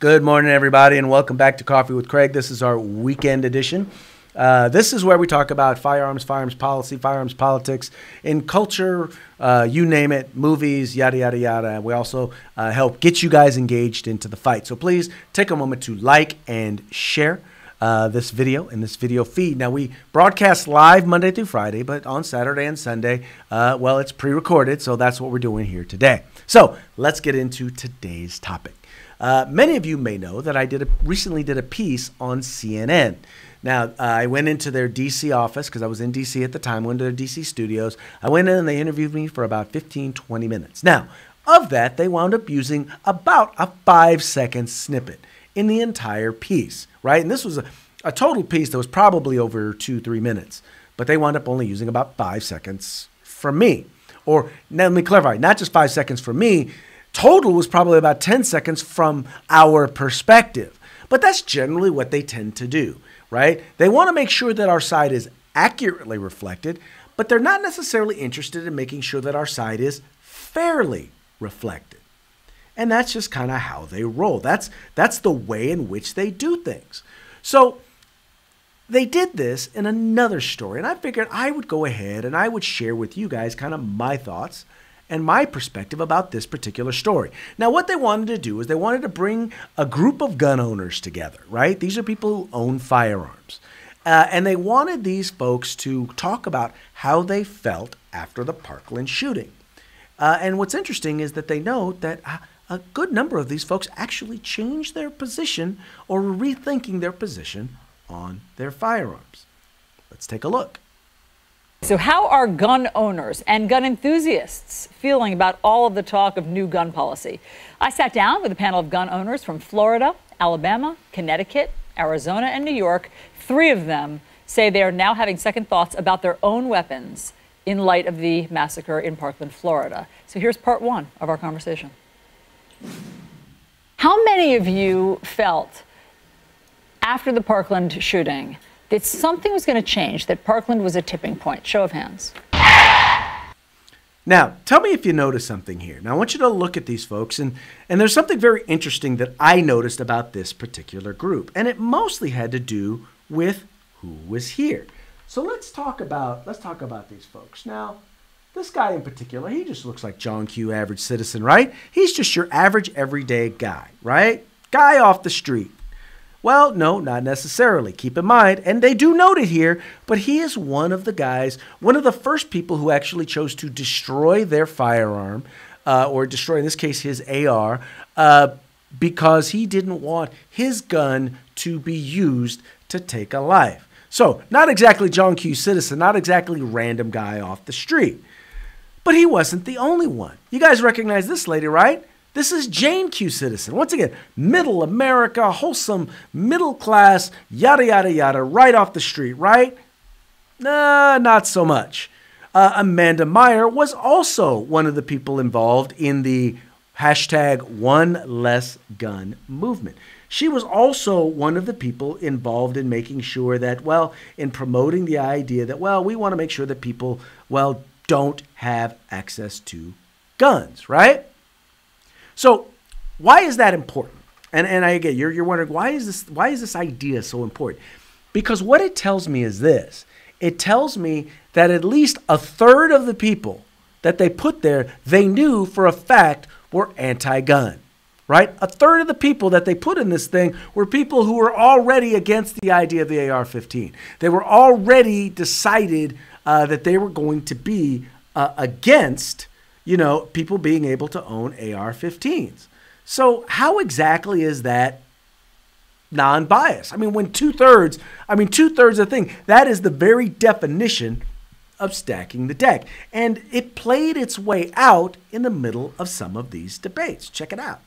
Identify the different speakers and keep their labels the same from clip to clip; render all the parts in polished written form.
Speaker 1: Good morning, everybody, and welcome back to Coffee with Craig. This is our weekend edition. This is where we talk about firearms, firearms policy, firearms politics, in culture, you name it, movies, yada, yada, yada. We also help get you guys engaged into the fight. So please take a moment to like and share this video and this video feed. Now, we broadcast live Monday through Friday, but on Saturday and Sunday, well, it's pre-recorded, so that's what we're doing here today. So let's get into today's topic. Many of you may know that I recently did a piece on CNN. Now, I went into their D.C. office because I was in D.C. at the time, went to their D.C. studios. I went in and they interviewed me for about 15, 20 minutes. Now, of that, they wound up using about a 5-second snippet in the entire piece, right? And this was a total piece that was probably over 2-3 minutes, but they wound up only using about 5 seconds from me. Or, now let me clarify, not just 5 seconds from me, total was probably about 10 seconds from our perspective. But that's generally what they tend to do, right? They want to make sure that our side is accurately reflected, but they're not necessarily interested in making sure that our side is fairly reflected. And that's just kind of how they roll. That's the way in which they do things. So they did this in another story, and I figured I would go ahead and I would share with you guys kind of my thoughts and my perspective about this particular story. Now, what they wanted to do is they wanted to bring a group of gun owners together, right? These are people who own firearms. And they wanted these folks to talk about how they felt after the Parkland shooting. And what's interesting is that they note that a good number of these folks actually changed their position or were rethinking their position on their firearms. Let's take a look.
Speaker 2: So how are gun owners and gun enthusiasts feeling about all of the talk of new gun policy? I sat down with a panel of gun owners from Florida, Alabama, Connecticut, Arizona, and New York. 3 of them say they are now having second thoughts about their own weapons in light of the massacre in Parkland, Florida. So here's part 1 of our conversation. How many of you felt after the Parkland shooting that something was going to change, that Parkland was a tipping point? Show of hands.
Speaker 1: Now, tell me if you notice something here. Now, I want you to look at these folks, and there's something very interesting that I noticed about this particular group, and it mostly had to do with who was here. So let's talk about these folks. Now, this guy in particular, he just looks like John Q. Average citizen, right? He's just your average everyday guy, right? Guy off the street. Well, no, not necessarily. Keep in mind, and they do note it here, but he is one of the guys, one of the first people who actually chose to destroy their firearm, or destroy, in this case, his AR, because he didn't want his gun to be used to take a life. So, not exactly John Q. Citizen, not exactly random guy off the street. But he wasn't the only one. You guys recognize this lady, right? This is Jane Q. Citizen. Once again, middle America, wholesome, middle class, yada, yada, yada, right off the street, right? Nah, not so much. Amanda Meyer was also one of the people involved in the hashtag One Less Gun movement. She was also one of the people involved in making sure that, well, in promoting the idea that, well, we want to make sure that people, well, don't have access to guns, right? So why is that important? And I get you're wondering, why is this idea so important? Because what it tells me is this. It tells me that at least a third of the people that they put there, they knew for a fact were anti-gun, right? A third of the people that they put in this thing were people who were already against the idea of the AR-15. They were already decided that they were going to be against, you know, people being able to own AR-15s. So how exactly is that non-biased? I mean, when two-thirds of the thing, that is the very definition of stacking the deck. And it played its way out in the middle of some of these debates. Check it out.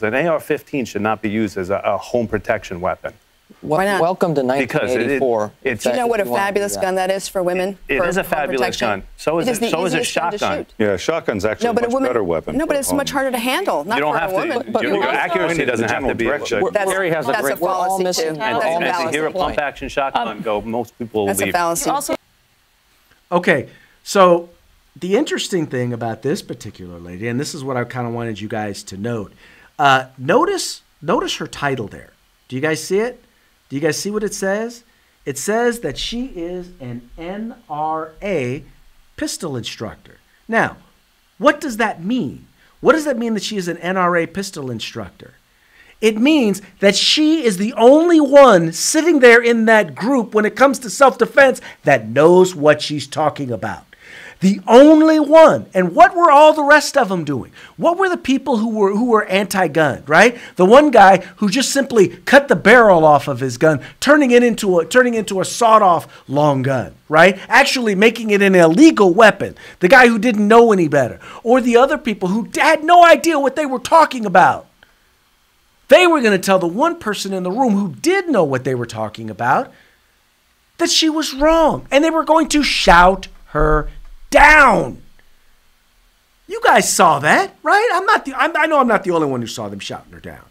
Speaker 3: An AR-15 should not be used as a home protection weapon.
Speaker 4: Why not?
Speaker 5: Welcome to 1984.
Speaker 4: Do you know what a fabulous gun that is for women?
Speaker 3: It is a fabulous gun. So is a shotgun.
Speaker 6: Yeah, shotgun's actually a much better weapon.
Speaker 4: No, but it's much harder to handle. Not for a woman.
Speaker 3: Your accuracy doesn't have to be.
Speaker 4: That's a fallacy too.
Speaker 3: And to hear a pump action shotgun go, most people will leave.
Speaker 4: That's a fallacy.
Speaker 1: Okay, so the interesting thing about this particular lady, and this is what I kind of wanted you guys to note, notice notice her title there. Do you guys see it? Do you guys see what it says? It says that she is an NRA pistol instructor. Now, what does that mean? What does that mean that she is an NRA pistol instructor? It means that she is the only one sitting there in that group when it comes to self-defense that knows what she's talking about. The only one. And what were all the rest of them doing? What were the people who were anti-gun, right? The one guy who just simply cut the barrel off of his gun, turning it into a sawed-off long gun, right? Actually making it an illegal weapon. The guy who didn't know any better. Or the other people who had no idea what they were talking about. They were going to tell the one person in the room who did know what they were talking about that she was wrong. And they were going to shout her down. You guys saw that, right? I know I'm not the only one who saw them shouting her down,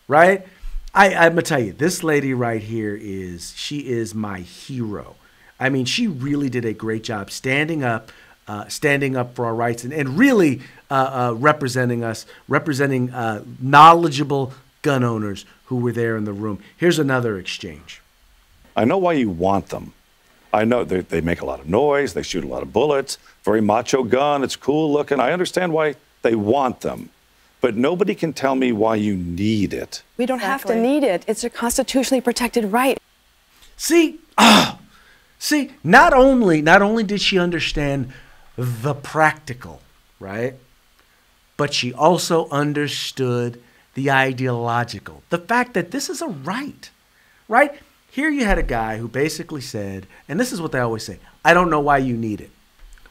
Speaker 1: right? I'm gonna tell you, this lady right here she is my hero. I mean, she really did a great job standing up for our rights and really representing us, representing knowledgeable gun owners who were there in the room. Here's another exchange.
Speaker 6: I know why you want them. I know they make a lot of noise. They shoot a lot of bullets. Very macho gun. It's cool looking. I understand why they want them. But nobody can tell me why you need it.
Speaker 4: We don't have to need it. It's a constitutionally protected right.
Speaker 1: See, not only did she understand the practical, right? But she also understood the ideological. The fact that this is a right, right? Here you had a guy who basically said, and this is what they always say, I don't know why you need it.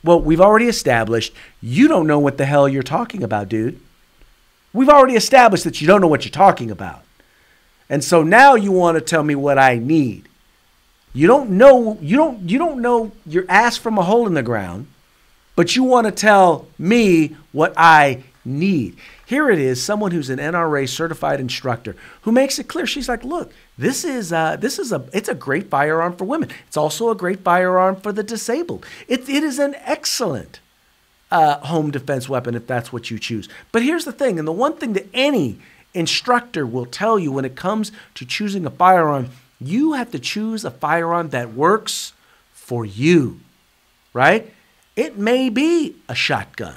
Speaker 1: Well, we've already established you don't know what the hell you're talking about, dude. We've already established that you don't know what you're talking about. And so now you want to tell me what I need. You don't know your ass from a hole in the ground, but you want to tell me what I need. Here it is, someone who's an NRA certified instructor who makes it clear. She's like, look, it's a great firearm for women. It's also a great firearm for the disabled. It is an excellent home defense weapon if that's what you choose. But here's the thing, and the one thing that any instructor will tell you when it comes to choosing a firearm, you have to choose a firearm that works for you, right? It may be a shotgun.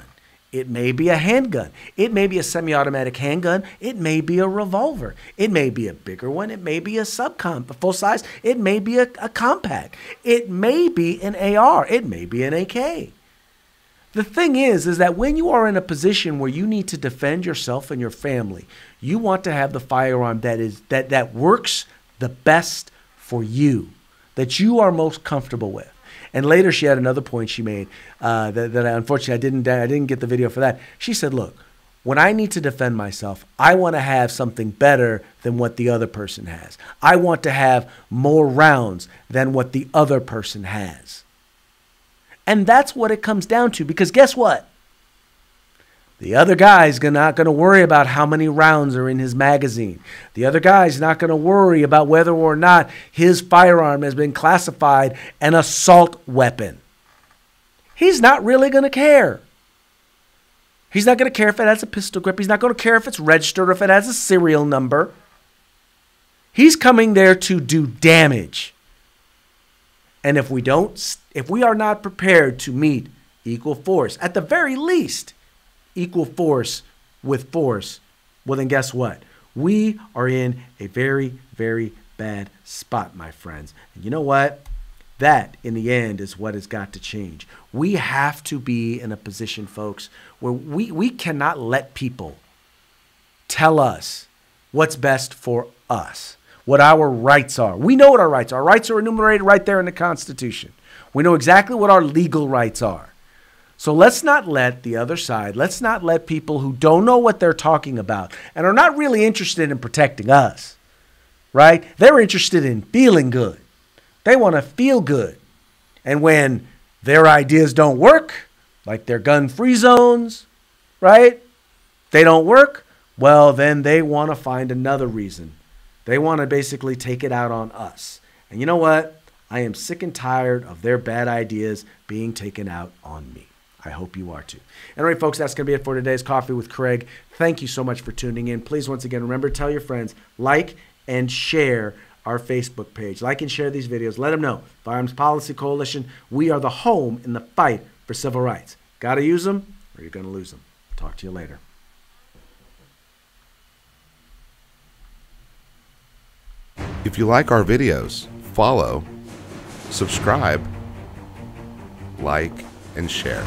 Speaker 1: It may be a handgun. It may be a semi-automatic handgun. It may be a revolver. It may be a bigger one. It may be a full size. It may be a compact. It may be an AR. It may be an AK. The thing is that when you are in a position where you need to defend yourself and your family, you want to have the firearm that works the best for you, that you are most comfortable with. And later she had another point she made that unfortunately I didn't get the video for that. She said, look, when I need to defend myself, I want to have something better than what the other person has. I want to have more rounds than what the other person has. And that's what it comes down to, because guess what? The other guy's not going to worry about how many rounds are in his magazine. The other guy's not going to worry about whether or not his firearm has been classified an assault weapon. He's not really going to care. He's not going to care if it has a pistol grip. He's not going to care if it's registered or if it has a serial number. He's coming there to do damage. And if we are not prepared to meet equal force, at the very least, equal force with force, well then guess what? We are in a very, very bad spot, my friends. And you know what? That, in the end, is what has got to change. We have to be in a position, folks, where we cannot let people tell us what's best for us, what our rights are. We know what our rights are. Our rights are enumerated right there in the Constitution. We know exactly what our legal rights are. So let's not let the other side, let's not let people who don't know what they're talking about and are not really interested in protecting us, right? They're interested in feeling good. They want to feel good. And when their ideas don't work, like their gun-free zones, right? They don't work, well, then they want to find another reason. They want to basically take it out on us. And you know what? I am sick and tired of their bad ideas being taken out on me. I hope you are too. All right, folks, that's going to be it for today's Coffee with Craig. Thank you so much for tuning in. Please, once again, remember, tell your friends, like and share our Facebook page. Like and share these videos. Let them know. Firearms Policy Coalition, we are the home in the fight for civil rights. Got to use them or you're going to lose them. Talk to you later.
Speaker 7: If you like our videos, follow, subscribe, like, and share.